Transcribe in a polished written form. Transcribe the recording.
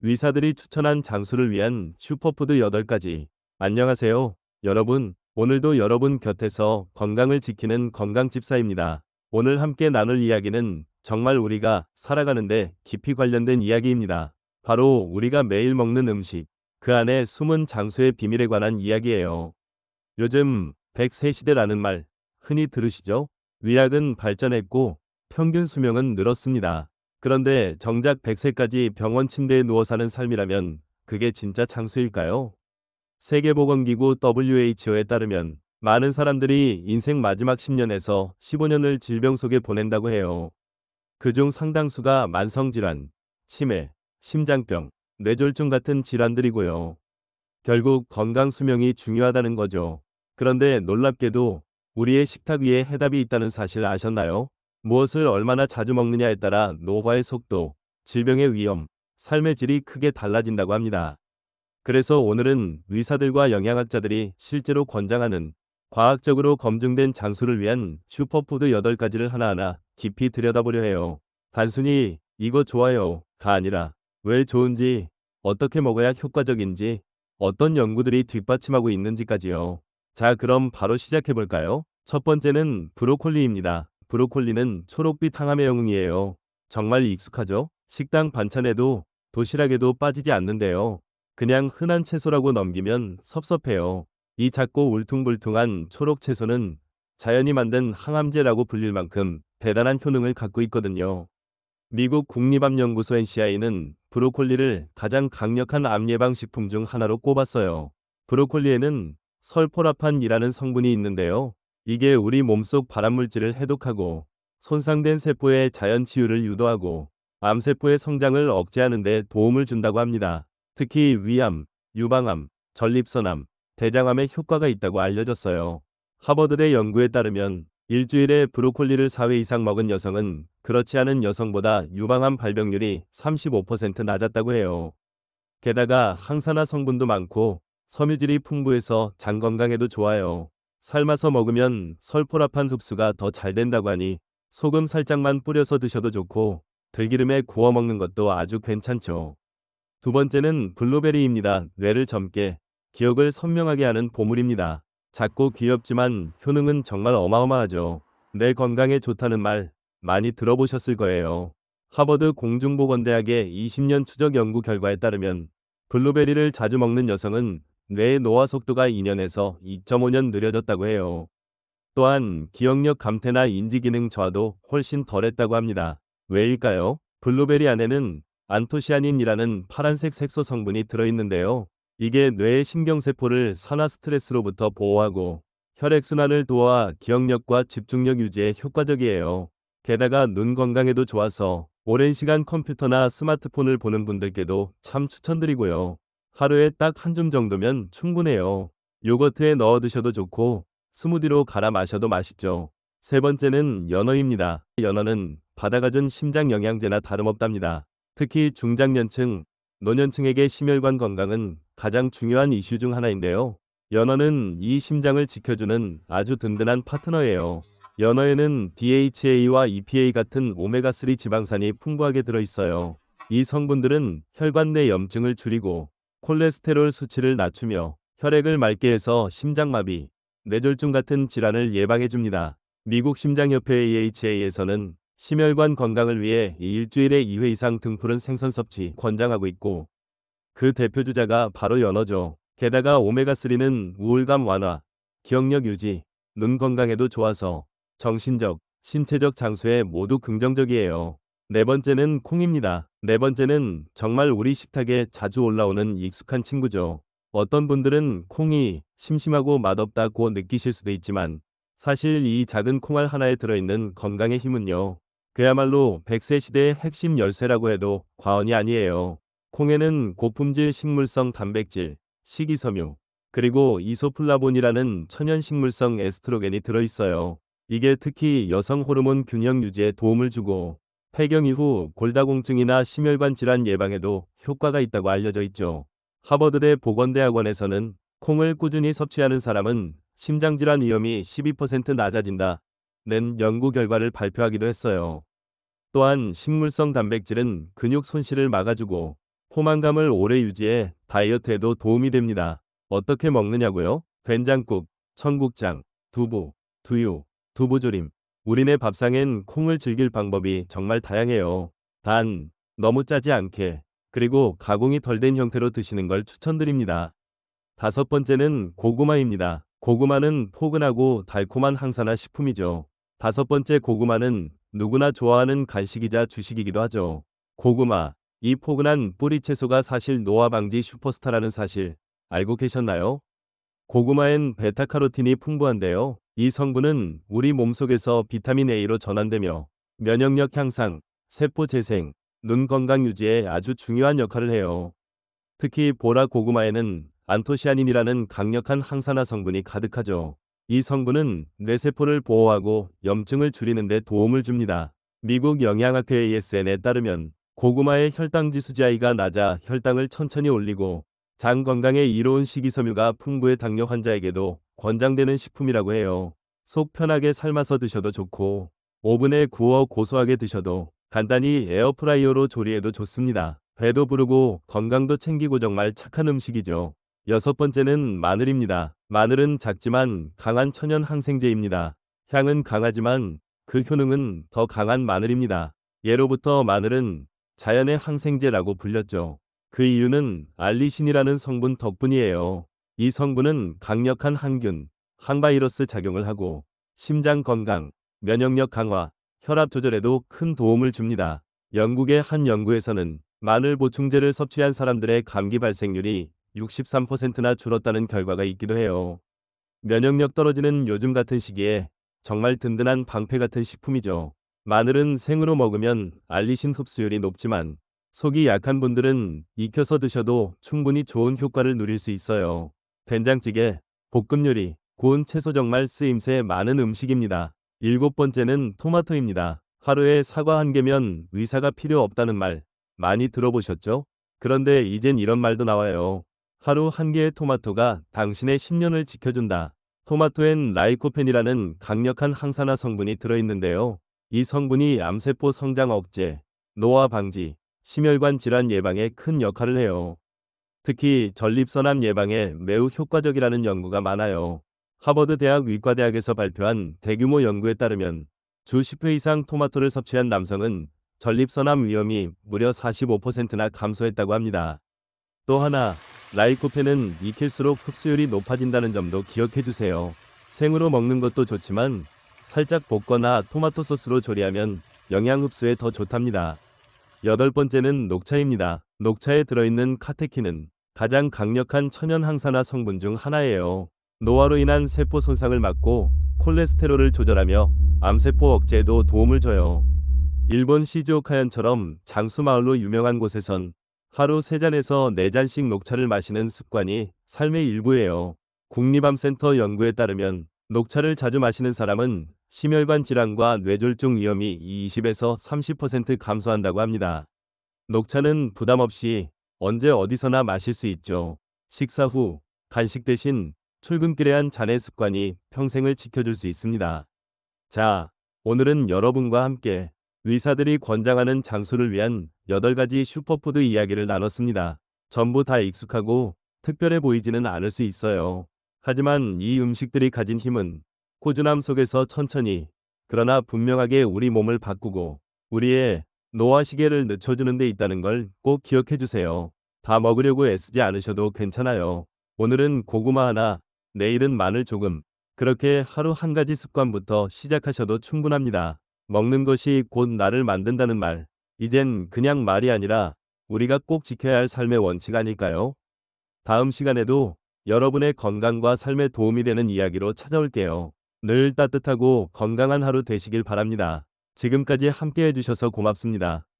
의사들이 추천한 장수를 위한 슈퍼푸드 8가지. 안녕하세요, 여러분. 오늘도 여러분 곁에서 건강을 지키는 건강집사입니다. 오늘 함께 나눌 이야기는 정말 우리가 살아가는데 깊이 관련된 이야기입니다. 바로 우리가 매일 먹는 음식, 그 안에 숨은 장수의 비밀에 관한 이야기예요. 요즘 100세 시대라는 말 흔히 들으시죠? 의학은 발전했고 평균 수명은 늘었습니다. 그런데 정작 100세까지 병원 침대에 누워 사는 삶이라면 그게 진짜 장수일까요? 세계보건기구 WHO에 따르면 많은 사람들이 인생 마지막 10년에서 15년을 질병 속에 보낸다고 해요. 그중 상당수가 만성질환, 치매, 심장병, 뇌졸중 같은 질환들이고요. 결국 건강 수명이 중요하다는 거죠. 그런데 놀랍게도 우리의 식탁 위에 해답이 있다는 사실 아셨나요? 무엇을 얼마나 자주 먹느냐에 따라 노화의 속도, 질병의 위험, 삶의 질이 크게 달라진다고 합니다. 그래서 오늘은 의사들과 영양학자들이 실제로 권장하는 과학적으로 검증된 장수를 위한 슈퍼푸드 8가지를 하나하나 깊이 들여다보려 해요. 단순히 이거 좋아요가 아니라 왜 좋은지, 어떻게 먹어야 효과적인지, 어떤 연구들이 뒷받침하고 있는지까지요. 자, 그럼 바로 시작해볼까요? 첫 번째는 브로콜리입니다. 브로콜리는 초록빛 항암의 영웅이에요. 정말 익숙하죠? 식당 반찬에도 도시락에도 빠지지 않는데요. 그냥 흔한 채소라고 넘기면 섭섭해요. 이 작고 울퉁불퉁한 초록 채소는 자연이 만든 항암제라고 불릴 만큼 대단한 효능을 갖고 있거든요. 미국 국립암연구소 NCI는 브로콜리를 가장 강력한 암 예방 식품 중 하나로 꼽았어요. 브로콜리에는 설포라판이라는 성분이 있는데요. 이게 우리 몸속 발암물질을 해독하고 손상된 세포의 자연 치유를 유도하고 암세포의 성장을 억제하는 데 도움을 준다고 합니다. 특히 위암, 유방암, 전립선암, 대장암에 효과가 있다고 알려졌어요. 하버드대 연구에 따르면 일주일에 브로콜리를 4회 이상 먹은 여성은 그렇지 않은 여성보다 유방암 발병률이 35% 낮았다고 해요. 게다가 항산화 성분도 많고 섬유질이 풍부해서 장 건강에도 좋아요. 삶아서 먹으면 설포라판 흡수가 더 잘 된다고 하니 소금 살짝만 뿌려서 드셔도 좋고 들기름에 구워 먹는 것도 아주 괜찮죠. 두 번째는 블루베리입니다. 뇌를 젊게, 기억을 선명하게 하는 보물입니다. 작고 귀엽지만 효능은 정말 어마어마하죠. 뇌 건강에 좋다는 말 많이 들어보셨을 거예요. 하버드 공중보건대학의 20년 추적 연구 결과에 따르면 블루베리를 자주 먹는 여성은 뇌의 노화 속도가 2년에서 2.5년 느려졌다고 해요. 또한 기억력 감퇴나 인지기능 저하도 훨씬 덜했다고 합니다. 왜일까요? 블루베리 안에는 안토시아닌이라는 파란색 색소 성분이 들어있는데요. 이게 뇌의 신경세포를 산화 스트레스로부터 보호하고 혈액순환을 도와 기억력과 집중력 유지에 효과적이에요. 게다가 눈 건강에도 좋아서 오랜 시간 컴퓨터나 스마트폰을 보는 분들께도 참 추천드리고요. 하루에 딱 한 줌 정도면 충분해요. 요거트에 넣어 드셔도 좋고 스무디로 갈아 마셔도 맛있죠. 세 번째는 연어입니다. 연어는 바다가 준 심장 영양제나 다름없답니다. 특히 중장년층, 노년층에게 심혈관 건강은 가장 중요한 이슈 중 하나인데요. 연어는 이 심장을 지켜주는 아주 든든한 파트너예요. 연어에는 DHA와 EPA 같은 오메가3 지방산이 풍부하게 들어있어요. 이 성분들은 혈관 내 염증을 줄이고 콜레스테롤 수치를 낮추며 혈액을 맑게 해서 심장마비, 뇌졸중 같은 질환을 예방해줍니다. 미국 심장협회 AHA에서는 심혈관 건강을 위해 일주일에 2회 이상 등푸른 생선 섭취 권장하고 있고 그 대표 주자가 바로 연어죠. 게다가 오메가3는 우울감 완화, 기억력 유지, 눈 건강에도 좋아서 정신적, 신체적 장수에 모두 긍정적이에요. 네 번째는 콩입니다. 네 번째는 정말 우리 식탁에 자주 올라오는 익숙한 친구죠. 어떤 분들은 콩이 심심하고 맛없다고 느끼실 수도 있지만 사실 이 작은 콩알 하나에 들어있는 건강의 힘은요. 그야말로 100세 시대의 핵심 열쇠라고 해도 과언이 아니에요. 콩에는 고품질 식물성 단백질, 식이섬유, 그리고 이소플라본이라는 천연식물성 에스트로겐이 들어있어요. 이게 특히 여성 호르몬 균형 유지에 도움을 주고 폐경 이후 골다공증이나 심혈관 질환 예방에도 효과가 있다고 알려져 있죠. 하버드대 보건대학원에서는 콩을 꾸준히 섭취하는 사람은 심장질환 위험이 12% 낮아진다는 연구 결과를 발표하기도 했어요. 또한 식물성 단백질은 근육 손실을 막아주고 포만감을 오래 유지해 다이어트에도 도움이 됩니다. 어떻게 먹느냐고요? 된장국, 청국장, 두부, 두유, 두부조림. 우리네 밥상엔 콩을 즐길 방법이 정말 다양해요. 단, 너무 짜지 않게, 그리고 가공이 덜 된 형태로 드시는 걸 추천드립니다. 다섯 번째는 고구마입니다. 고구마는 포근하고 달콤한 항산화 식품이죠. 다섯 번째, 고구마는 누구나 좋아하는 간식이자 주식이기도 하죠. 고구마, 이 포근한 뿌리 채소가 사실 노화 방지 슈퍼스타라는 사실 알고 계셨나요? 고구마엔 베타카로틴이 풍부한데요. 이 성분은 우리 몸속에서 비타민 A로 전환되며 면역력 향상, 세포 재생, 눈 건강 유지에 아주 중요한 역할을 해요. 특히 보라 고구마에는 안토시아닌이라는 강력한 항산화 성분이 가득하죠. 이 성분은 뇌세포를 보호하고 염증을 줄이는 데 도움을 줍니다. 미국 영양학회 ASN에 따르면 고구마의 혈당지수 GI가 낮아 혈당을 천천히 올리고 장 건강에 이로운 식이섬유가 풍부해 당뇨 환자에게도 권장되는 식품이라고 해요. 속 편하게 삶아서 드셔도 좋고 오븐에 구워 고소하게 드셔도 간단히 에어프라이어로 조리해도 좋습니다. 배도 부르고 건강도 챙기고 정말 착한 음식이죠. 여섯 번째는 마늘입니다. 마늘은 작지만 강한 천연 항생제입니다. 향은 강하지만 그 효능은 더 강한 마늘입니다. 예로부터 마늘은 자연의 항생제라고 불렸죠. 그 이유는 알리신이라는 성분 덕분이에요. 이 성분은 강력한 항균, 항바이러스 작용을 하고 심장 건강, 면역력 강화, 혈압 조절에도 큰 도움을 줍니다. 영국의 한 연구에서는 마늘 보충제를 섭취한 사람들의 감기 발생률이 63%나 줄었다는 결과가 있기도 해요. 면역력 떨어지는 요즘 같은 시기에 정말 든든한 방패 같은 식품이죠. 마늘은 생으로 먹으면 알리신 흡수율이 높지만 속이 약한 분들은 익혀서 드셔도 충분히 좋은 효과를 누릴 수 있어요. 된장찌개, 볶음 요리, 구운 채소 정말 쓰임새 많은 음식입니다. 일곱 번째는 토마토입니다. 하루에 사과 한 개면 의사가 필요 없다는 말 많이 들어보셨죠? 그런데 이젠 이런 말도 나와요. 하루 한 개의 토마토가 당신의 10년을 지켜준다. 토마토엔 라이코펜이라는 강력한 항산화 성분이 들어있는데요. 이 성분이 암세포 성장 억제, 노화 방지, 심혈관 질환 예방에 큰 역할을 해요. 특히 전립선암 예방에 매우 효과적이라는 연구가 많아요. 하버드 대학 의과대학에서 발표한 대규모 연구에 따르면 주 10회 이상 토마토를 섭취한 남성은 전립선암 위험이 무려 45%나 감소했다고 합니다. 또 하나, 라이코펜은 익힐수록 흡수율이 높아진다는 점도 기억해 주세요. 생으로 먹는 것도 좋지만 살짝 볶거나 토마토 소스로 조리하면 영양 흡수에 더 좋답니다. 여덟 번째는 녹차입니다. 녹차에 들어있는 카테킨은 가장 강력한 천연 항산화 성분 중 하나예요. 노화로 인한 세포 손상을 막고 콜레스테롤을 조절하며 암세포 억제에도 도움을 줘요. 일본 시즈오카현처럼 장수마을로 유명한 곳에선 하루 3잔에서 4잔씩 녹차를 마시는 습관이 삶의 일부예요. 국립암센터 연구에 따르면 녹차를 자주 마시는 사람은 심혈관 질환과 뇌졸중 위험이 20에서 30% 감소한다고 합니다. 녹차는 부담 없이 언제 어디서나 마실 수 있죠. 식사 후, 간식 대신 출근길에 한 잔의 습관이 평생을 지켜줄 수 있습니다. 자, 오늘은 여러분과 함께 의사들이 권장하는 장수를 위한 8가지 슈퍼푸드 이야기를 나눴습니다. 전부 다 익숙하고 특별해 보이지는 않을 수 있어요. 하지만 이 음식들이 가진 힘은 꾸준함 속에서 천천히, 그러나 분명하게 우리 몸을 바꾸고 우리의 노화 시계를 늦춰주는 데 있다는 걸 꼭 기억해 주세요. 다 먹으려고 애쓰지 않으셔도 괜찮아요. 오늘은 고구마 하나, 내일은 마늘 조금, 그렇게 하루 한 가지 습관부터 시작하셔도 충분합니다. 먹는 것이 곧 나를 만든다는 말, 이젠 그냥 말이 아니라 우리가 꼭 지켜야 할 삶의 원칙 아닐까요? 다음 시간에도 여러분의 건강과 삶에 도움이 되는 이야기로 찾아올게요. 늘 따뜻하고 건강한 하루 되시길 바랍니다. 지금까지 함께 해주셔서 고맙습니다.